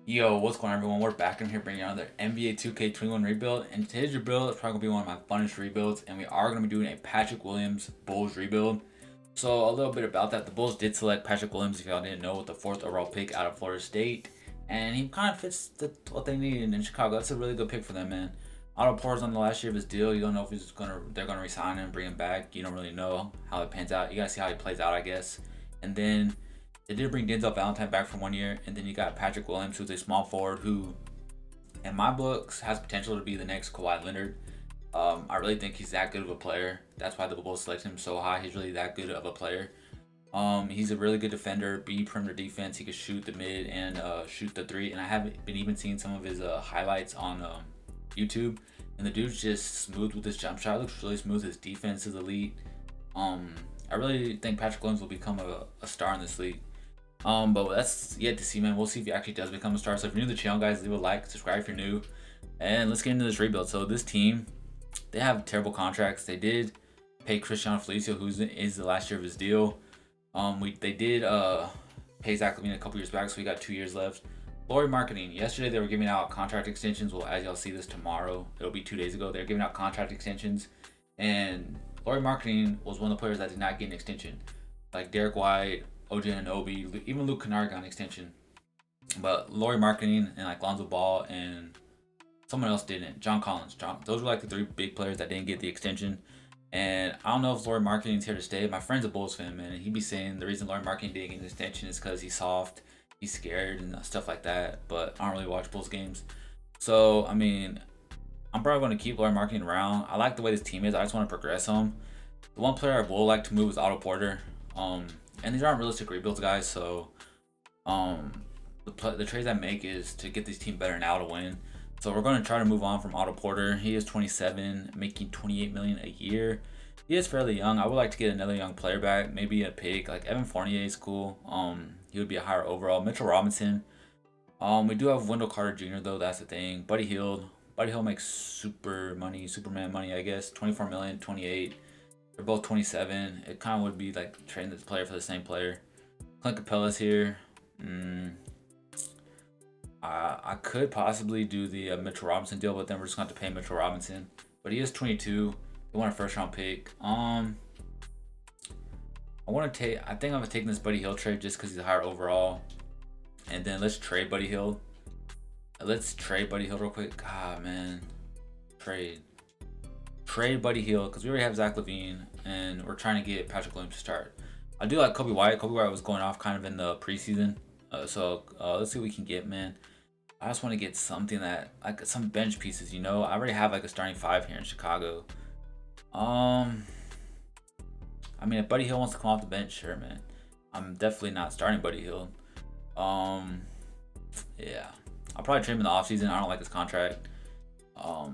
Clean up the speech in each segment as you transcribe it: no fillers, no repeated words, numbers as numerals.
Yo, what's going on, everyone? We're back in here bringing another NBA 2K21 rebuild, and today's rebuild is probably going to be one of my funnest rebuilds, and we are going to be doing a Patrick Williams Bulls rebuild. So a little bit about that, the Bulls did select Patrick Williams, if y'all didn't know, with the 4th overall pick out of Florida State, and he kind of fits what they needed in Chicago. That's a really good pick for them, man. Otto Porter's on the last year of his deal. You don't know if they're gonna resign him, bring him back. You don't really know how it pans out. You gotta see how he plays out, I guess. And then they did bring Denzel Valentine back for 1 year, and then you got Patrick Williams, who's a small forward who, in my books, has potential to be the next Kawhi Leonard. I really think he's that good of a player. That's why the Bulls selected him so high. He's really that good of a player. He's a really good defender, B perimeter defense. He can shoot the mid and shoot the three. And I haven't been even seeing some of his highlights on YouTube, and the dude's just smooth with his jump shot. Looks really smooth. His defense is elite. I really think Patrick Williams will become a star in this league. But that's yet to see, man. We'll see if he actually does become a star. So if you're new to the channel, guys, leave a like, subscribe if you're new, and let's get into this rebuild. So this team, they have terrible contracts. They did pay Cristiano Felicio, who is the last year of his deal. They did pay Zach LaVine a couple years back, so we got 2 years left. Lauri Marketing, yesterday they were giving out contract extensions. Well, as y'all see this tomorrow, it'll be 2 days ago. They're giving out contract extensions, and Lauri Marketing was one of the players that did not get an extension, like Derek White, OJ Anunoby, even Luke Kennard got an extension. But Lauri Marketing and like Lonzo Ball and someone else didn't. John Collins. Those were like the 3 big players that didn't get the extension. And I don't know if Lauri Marketing's here to stay. My friend's a Bulls fan, man, and he'd be saying the reason Lauri Marketing didn't get an extension is because he's soft, he's scared, and stuff like that. But I don't really watch Bulls games. So, I mean, I'm probably going to keep Lauri Marketing around. I like the way this team is. I just want to progress him. The one player I would like to move is Otto Porter. And these aren't realistic rebuilds, guys. So, the trades I make is to get this team better now to win. So we're going to try to move on from Otto Porter. He is 27, making $28 million a year. He is fairly young. I would like to get another young player back, maybe a pick like Evan Fournier is cool. He would be a higher overall. Mitchell Robinson. We do have Wendell Carter Jr. though. That's the thing. Buddy Hield. Buddy Hield makes Superman money, I guess. 24 million, 28. They're both 27. It kind of would be like trading this player for the same player. Clint Capella's here. I could possibly do the Mitchell Robinson deal, but then we're just going to have to pay Mitchell Robinson. But he is 22. They want a first-round pick. I think I'm going to take this Buddy Hield trade just because he's a higher overall. And then let's trade Buddy Hield. Let's trade Buddy Hield real quick. God, man. Trade Buddy Hield because we already have Zach LaVine and we're trying to get Patrick Williams to start. I do like Kobe White. Kobe White was going off kind of in the preseason. So let's see what we can get, man. I just want to get something that, like, some bench pieces, you know. I already have like a starting 5 here in Chicago. I mean, if Buddy Hield wants to come off the bench, sure, man. I'm definitely not starting Buddy Hield. Yeah, I'll probably trade him in the offseason. I don't like his contract.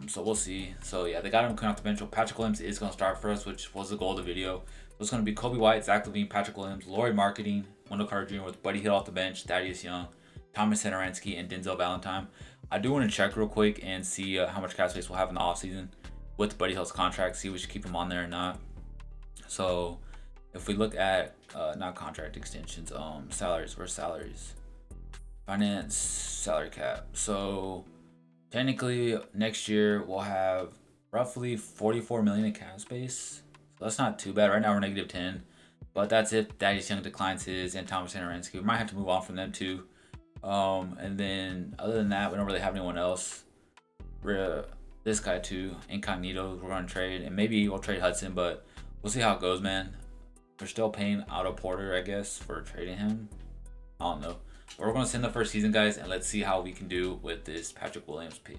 So we'll see. So yeah, they got him coming off the bench. So Patrick Williams is going to start for us, which was the goal of the video. So it's going to be Kobe White, Zach LaVine, Patrick Williams, Lauri Marketing, Wendell Carter Jr. with Buddy Hield off the bench, Thaddeus Young, Thomas Satoransky, and Denzel Valentine. I do want to check real quick and see how much cap space we'll have in the offseason with Buddy Hield's contract, see if we should keep him on there or not. So if we look at not contract extensions, salaries, where's salaries? Finance, salary cap. So technically next year we'll have roughly 44 million in cap space. So that's not too bad. Right now we're negative 10. But that's if Thaddeus Young declines his and Thomas Satoransky. We might have to move on from them too. And then other than that, we don't really have anyone else. This guy too, Incognito, we're going to trade. And maybe we'll trade Hudson, but we'll see how it goes, man. We're still paying Otto Porter, I guess, for trading him. I don't know. But we're going to send the first season, guys, and let's see how we can do with this Patrick Williams pick.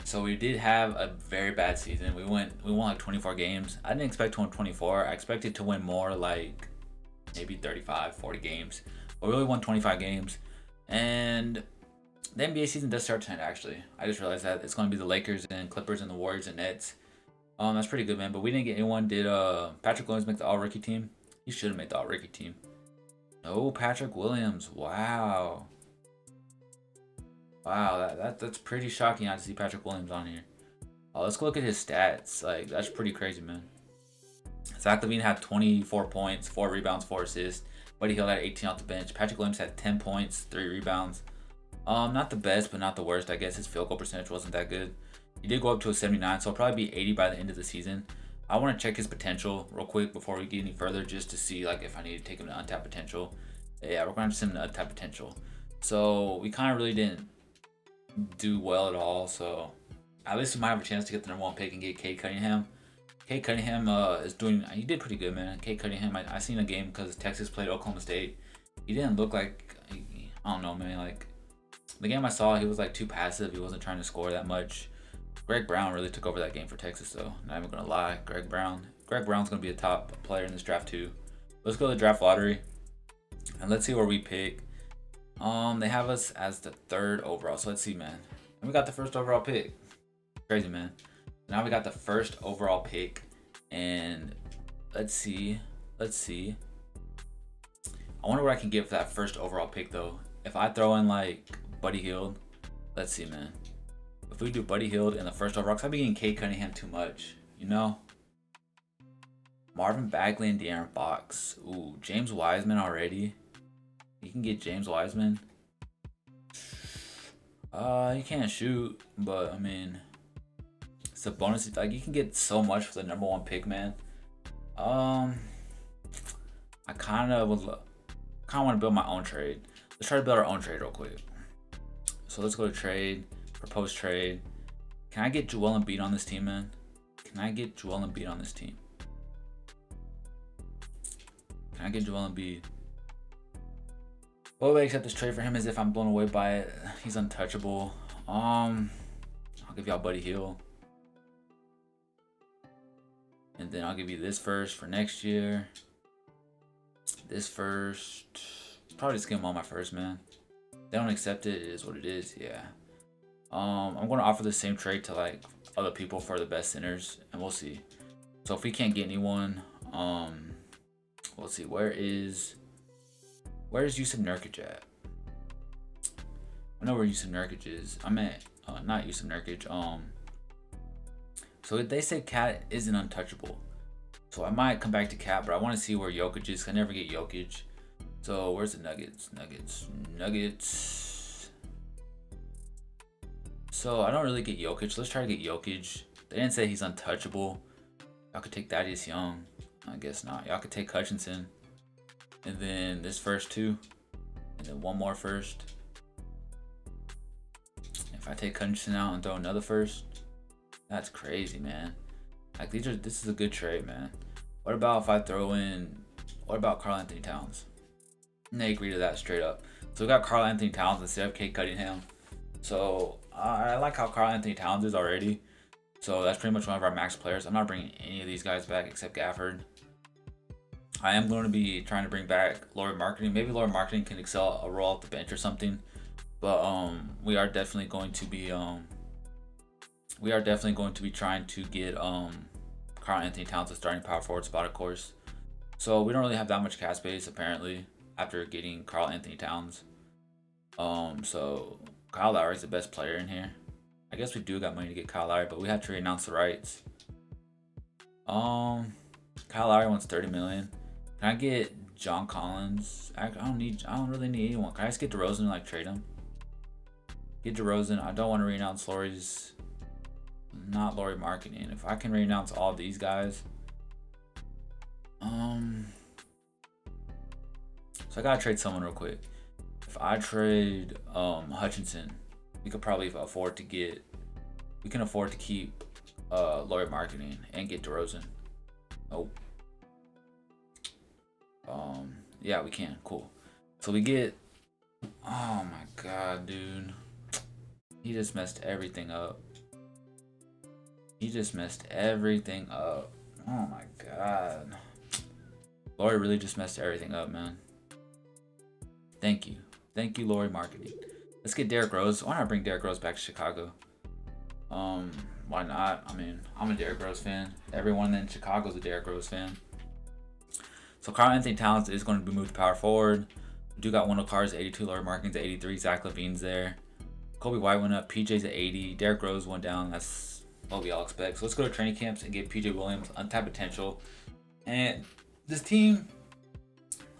So we did have a very bad season. We won like 24 games. I didn't expect to win 24. I expected to win more, like maybe 35, 40 games. But we really won 25 games. And the NBA season does start tonight, actually. I just realized that it's going to be the Lakers and Clippers and the Warriors and Nets. That's pretty good, man. But we didn't get anyone. Did Patrick Williams make the all-rookie team? He should have made the all-rookie team. No Patrick Williams. Wow. Wow, that's pretty shocking not to see Patrick Williams on here. Let's go look at his stats. Like, that's pretty crazy, man. Zach LaVine had 24 points, 4 rebounds, 4 assists. Buddy Hield had 18 off the bench. Patrick Williams had 10 points, 3 rebounds. Not the best, but not the worst. I guess his field goal percentage wasn't that good. He did go up to a 79, so he'll probably be 80 by the end of the season. I want to check his potential real quick before we get any further, just to see like if I need to take him to untapped potential. Yeah, we're going to send him to untapped potential. So we kind of really didn't do well at all. So at least we might have a chance to get the #1 pick and get Cade Cunningham. Cade Cunningham he did pretty good, man. Cade Cunningham, I seen a game because Texas played Oklahoma State. He didn't look like, I don't know, man. Like the game I saw, he was like too passive. He wasn't trying to score that much. Greg Brown really took over that game for Texas, though. Not even gonna lie, Greg Brown's gonna be a top player in this draft too. Let's go to the draft lottery, and let's see where we pick. They have us as the 3rd overall, so let's see, man. And we got the 1st overall pick. Crazy, man. Now we got the 1st overall pick, and let's see. I wonder what I can get for that 1st overall pick, though. If I throw in like Buddy Hield, let's see, man. If we do Buddy Hield in the 1st overall, because I've been getting Cade Cunningham too much, you know? Marvin Bagley and De'Aaron Fox. Ooh, James Wiseman already. You can get James Wiseman. You can't shoot, but I mean, it's a bonus. Like you can get so much for the #1 pick, man. I kind of want to build my own trade. Let's try to build our own trade real quick. So let's go to trade. Propose trade. Can I get Joel Embiid on this team, man? Can I get Joel Embiid on this team? Can I get Joel Embiid? What way I accept this trade for him is if I'm blown away by it. He's untouchable. I'll give y'all Buddy Hield. And then I'll give you this 1st for next year. This 1st. Probably just give them all my 1st, man. If they don't accept it, it is what it is. Yeah. I'm going to offer the same trade to like other people for the best centers, and we'll see. So if we can't get anyone, we'll see. Where is Yusuf Nurkic at? I know where Yusuf Nurkic is. I meant not Yusuf Nurkic. So they say Cat isn't untouchable, so I might come back to Cat, but I want to see where Jokic is. I never get Jokic. So where's the Nuggets? So I don't really get Jokic. Let's try to get Jokic. They didn't say he's untouchable. Y'all could take Thaddeus Young. I guess not. Y'all could take Hutchinson. And then this 1st too. And then one more 1st. If I take Hutchinson out and throw another 1st, that's crazy, man. Like this is a good trade, man. What about if I throw in, what about Karl Anthony Towns? And they agree to that straight up. So we got Karl Anthony Towns instead of Cade Cunningham. So I like how Karl Anthony Towns is already. So that's pretty much one of our max players. I'm not bringing any of these guys back except Gafford. I am going to be trying to bring back Lauri Marketing. Maybe Lauri Marketing can excel a role off the bench or something. But we are definitely going to be trying to get Karl Anthony Towns a starting power forward spot, of course. So we don't really have that much cap space apparently after getting Karl Anthony Towns. So Kyle Lowry's the best player in here. I guess we do got money to get Kyle Lowry, but we have to renounce the rights. Kyle Lowry wants 30 million. Can I get John Collins? I don't really need anyone. Can I just get DeRozan and like trade him? Get DeRozan. I don't want to renounce Lauri's. Not Lauri Marketing. If I can renounce all these guys. So I gotta trade someone real quick. If I trade Hutchinson, we could probably afford to get. We can afford to keep Lauri Marketing and get DeRozan. Oh. Yeah, we can. Cool. So we get. Oh my god, dude. He just messed everything up. Oh my god. Lauri really just messed everything up, man. Thank you, Lauri Marketing. Let's get Derrick Rose. Why not bring Derrick Rose back to Chicago? Why not? I mean, I'm a Derrick Rose fan. Everyone in Chicago is a Derrick Rose fan. So Karl Anthony Towns is going to be moved to power forward. We do got Wendell Carter's 82, Lauri Marketing's at 83, Zach LaVine's there. Kobe White went up, PJ's at 80, Derrick Rose went down. That's what we all expect. So let's go to training camps and get PJ Williams untapped potential. And this team,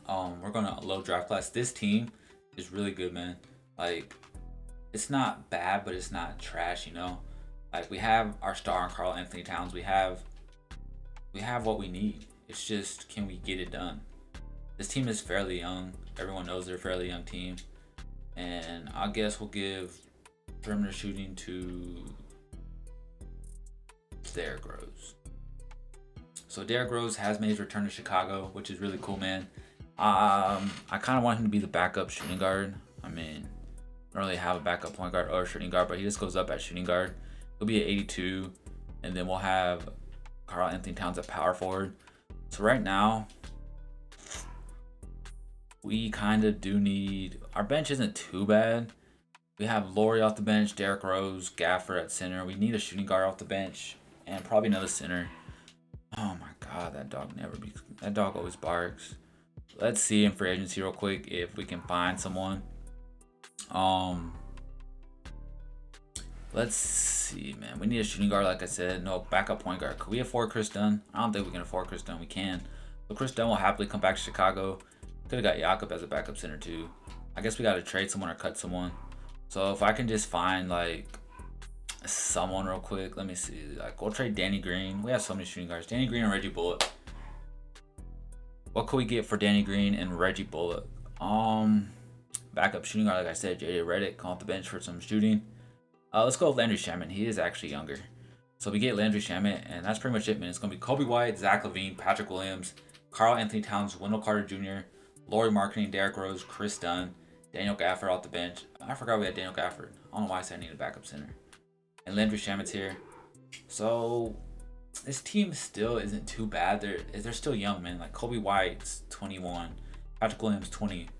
we're going to low draft class. This team is really good, man. Like, it's not bad, but it's not trash. Like we have our star in Karl Anthony Towns. We have what we need. It's just, can we get it done? This team is fairly young. Everyone knows they're a fairly young team, and I guess we'll give perimeter shooting to Derrick Rose. So Derrick Rose has made his return to Chicago, which is really cool, man. I kind of want him to be the backup shooting guard. I mean, I don't really have a backup point guard or shooting guard, but he just goes up at shooting guard. He'll be at 82, and then we'll have Karl Anthony Towns at power forward. So right now, we kind of do need, our bench isn't too bad. We have Laurie off the bench, Derrick Rose, Gaffer at center. We need a shooting guard off the bench, and probably another center. Oh my God, that dog always barks. Let's see in free agency real quick if we can find someone. Let's see, man. We need a shooting guard, like I said. No, backup point guard. Could we afford Chris Dunn? I don't think we can afford Chris Dunn. We can. But Chris Dunn will happily come back to Chicago. Could have got Jakob as a backup center too. I guess we got to trade someone or cut someone. So if I can just find like someone real quick, let me see. Like we'll trade Danny Green. We have so many shooting guards. Danny Green and Reggie Bullock. What could we get for Danny Green and Reggie Bullock? Backup shooting guard, like I said, JJ Redick, come off the bench for some shooting. Let's go with Landry Shamet. He is actually younger. So we get Landry Shamet, and that's pretty much it, man. It's going to be Kobe White, Zach LaVine, Patrick Williams, Karl Anthony Towns, Wendell Carter Jr., Laurie Marketing, Derrick Rose, Chris Dunn, Daniel Gafford off the bench. I forgot we had Daniel Gafford. I don't know why I said I need a backup center. And Landry Shamet's here. So this team still isn't too bad. They're still young, man. Like Kobe White's 21, Patrick Williams 20,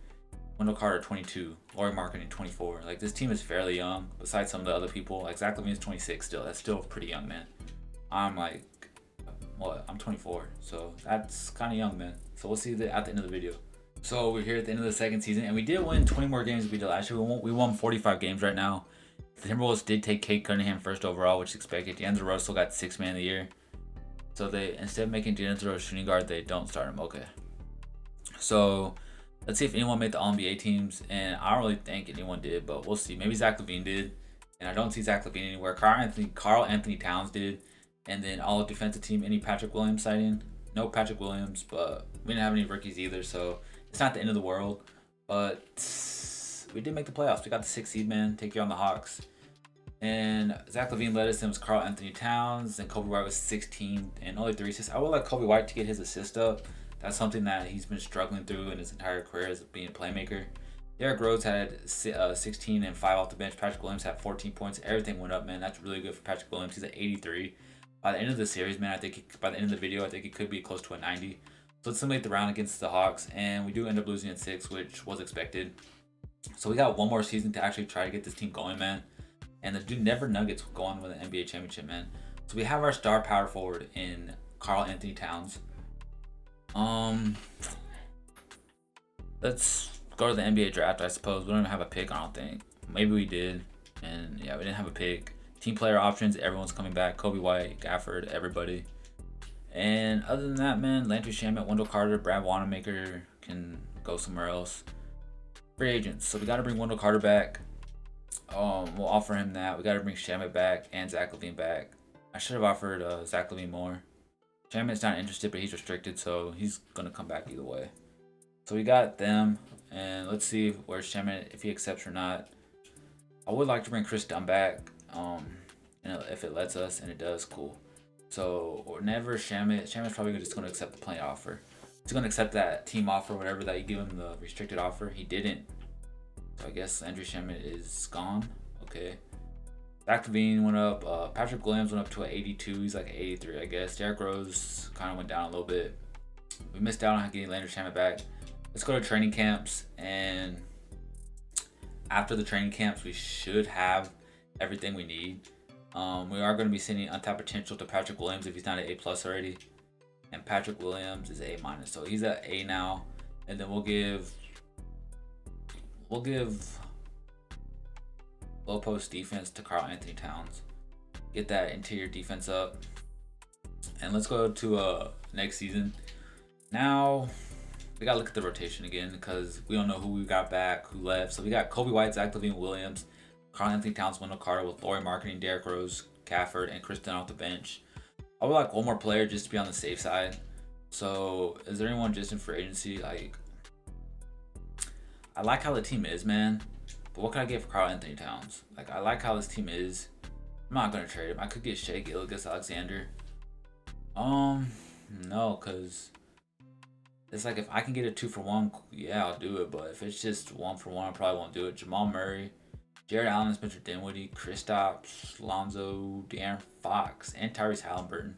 Wendell Carter 22, Laurie Marketing 24. Like this team is fairly young. Besides some of the other people, like Zach LaVine is 26 still. That's still pretty young, man. I'm 24, so that's kind of young, man. So we'll see that at the end of the video. So we're here at the end of the second season, and we did win 20 more games than we did last year. We won 45 games right now. The Timberwolves did take Kate Cunningham first overall, which is expected. D'Angelo Russell got 6th man of the year. So they, instead of making D'Angelo a shooting guard, they don't start him. Okay. So let's see if anyone made the All-NBA teams, and I don't really think anyone did, but we'll see. Maybe Zach LaVine did, and I don't see Zach LaVine anywhere. Karl Anthony Towns did, and then all defensive team, any Patrick Williams sighting? No Patrick Williams, but we didn't have any rookies either, so it's not the end of the world. But we did make the playoffs. We got the 6th seed, man. Take care on the Hawks. And Zach LaVine led us, and was Karl Anthony Towns, and Kobe White was 16 and only 3 assists. I would like Kobe White to get his assist up. That's something that he's been struggling through in his entire career as being a playmaker. Derrick Rose had 16 and 5 off the bench. Patrick Williams had 14 points. Everything went up, man. That's really good for Patrick Williams. He's at 83. By the end of the series, man, by the end of the video, I think he could be close to a 90. So let's simulate the round against the Hawks, and we do end up losing in 6, which was expected. So we got one more season to actually try to get this team going, man. And the Denver Nuggets will go on with an NBA championship, man. So we have our star power forward in Karl Anthony Towns. Let's go to the NBA draft, I suppose. We don't even have a pick, I don't think. Maybe we did. And yeah, we didn't have a pick. Team player options, everyone's coming back. Kobe White, Gafford, everybody. And other than that, man, Landry Shamet, Wendell Carter, Brad Wanamaker can go somewhere else. Free agents. So we got to bring Wendell Carter back. We'll offer him that. We got to bring Shamet back and Zach LaVine back. I should have offered Zach LaVine more. Shamet's not interested, but he's restricted, so he's going to come back either way. So we got them, and let's see where Shamet, if he accepts or not. I would like to bring Chris Dunn back, and if it lets us, and it does, cool. So whenever Shamet's probably just going to accept the plain offer. He's going to accept that team offer, whatever that you give him, the restricted offer. He didn't. So I guess Landry Shamet is gone. Okay. Zach LaVine went up. Patrick Williams went up to an 82. He's like 83, I guess. Derrick Rose kind of went down a little bit. We missed out on getting Landry Shamet back. Let's go to training camps. And after the training camps, we should have everything we need. We are going to be sending untapped potential to Patrick Williams if he's not an A+ already. And Patrick Williams is A-. So he's at A now. And then we'll give low post defense to Karl Anthony Towns. Get that interior defense up. And let's go to next season. Now, we got to look at the rotation again because we don't know who we got back, who left. So we got Kobe White, Zach LaVine, Williams, Karl Anthony Towns, Wendell Carter with Laurie Marketing, Derrick Rose, Gafford, and Chris Dunn off the bench. I would like one more player just to be on the safe side. So, is there anyone just in free agency? Like, I like how the team is, man. But what can I get for Karl Anthony Towns? Like, I like how this team is. I'm not gonna trade him. I could get Shea Gilgeous-Alexander. No, cause it's like if I can get a 2-for-1, yeah, I'll do it. But if it's just 1-for-1, I probably won't do it. Jamal Murray, Jared Allen, Spencer Dinwiddie, Kristaps, Lonzo, De'Aaron Fox, and Tyrese Halliburton.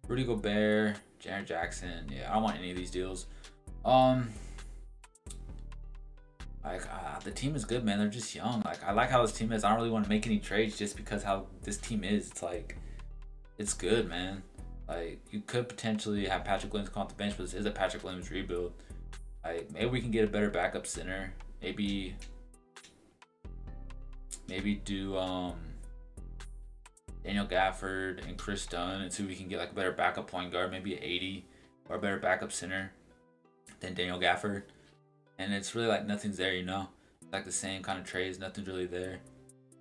Rudy Gobert, Jaren Jackson. Yeah, I don't want any of these deals. The team is good, man. They're just young. Like, I like how this team is. I don't really want to make any trades just because how this team is. It's like, it's good, man. Like, you could potentially have Patrick Williams come off the bench, but this is a Patrick Williams rebuild. Like, maybe we can get a better backup center. Maybe do Daniel Gafford and Chris Dunn and see if we can get like a better backup point guard, maybe an 80 or a better backup center than Daniel Gafford. And it's really like nothing's there, you know? Like the same kind of trades, nothing's really there.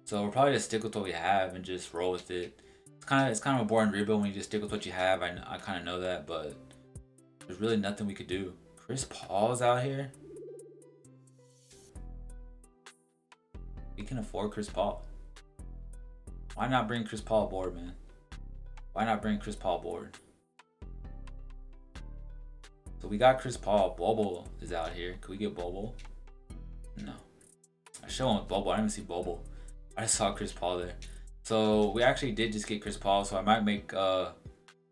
So we'll probably just stick with what we have and just roll with it. It's kind of a boring rebuild when you just stick with what you have. I kind of know that, but there's really nothing we could do. Chris Paul's out here. We can afford Chris Paul. Why not bring Chris Paul aboard, man? Why not bring Chris Paul aboard? So we got Chris Paul. Bobo is out here. Could we get Bobo? No. I should have went with Bobo. I didn't even see Bobo. I just saw Chris Paul there. So we actually did just get Chris Paul. So I might make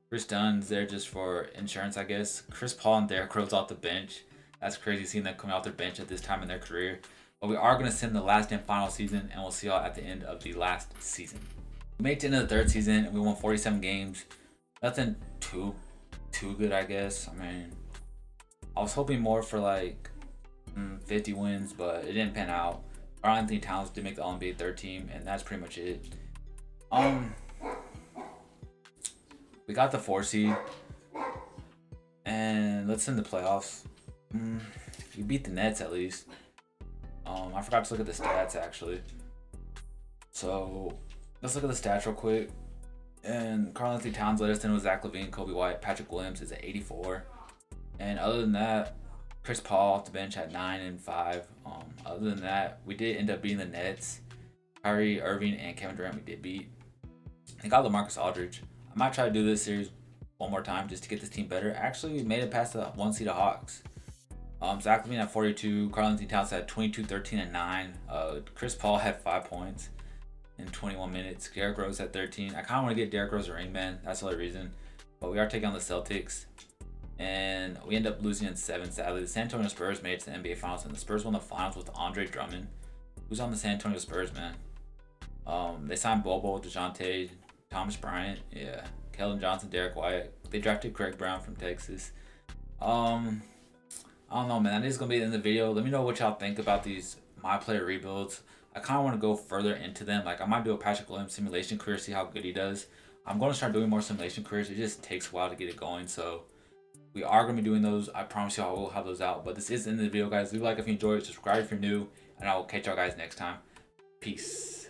Chris Dunn's there just for insurance, I guess. Chris Paul and Derrick Rose off the bench. That's crazy seeing them coming off their bench at this time in their career. But we are going to send the last and final season, and we'll see y'all at the end of the last season. We made it to the end of the third season, and we won 47 games. Nothing too good, I guess. I mean, I was hoping more for like 50 wins, but it didn't pan out. Karl Anthony Towns did make the All-NBA third team, and that's pretty much it. We got the 4 seed, and let's end the playoffs. We beat the Nets at least. I forgot to look at the stats actually. So let's look at the stats real quick. And Karl Anthony Towns led us in with Zach LaVine, Kobe White, Patrick Williams is at 84. And other than that, Chris Paul off the bench at 9 and 5. Other than that, we did end up beating the Nets. Kyrie Irving and Kevin Durant we did beat. I got LaMarcus Aldridge. I might try to do this series one more time just to get this team better. Actually, we made it past the 1 seed of Hawks. Zach LaVine at 42. Karl Anthony Towns had 22, 13, and 9. Chris Paul had 5 points in 21 minutes. Derrick Rose at 13. I kind of want to get Derrick Rose a ring, man. That's the only reason. But we are taking on the Celtics. And we end up losing in 7, sadly. The San Antonio Spurs made it to the NBA Finals, and the Spurs won the Finals with Andre Drummond. Who's on the San Antonio Spurs, man? They signed Bobo, DeJounte, Thomas Bryant, yeah, Keldon Johnson, Derek White. They drafted Craig Brown from Texas. I don't know, man. That is going to be the end of the video. Let me know what y'all think about these My Player rebuilds. I kind of want to go further into them. Like, I might do a Patrick Williams simulation career, see how good he does. I'm going to start doing more simulation careers. It just takes a while to get it going, so we are going to be doing those. I promise y'all we'll have those out. But this is the end of the video, guys. Leave a like if you enjoyed. Subscribe if you're new. And I will catch y'all guys next time. Peace.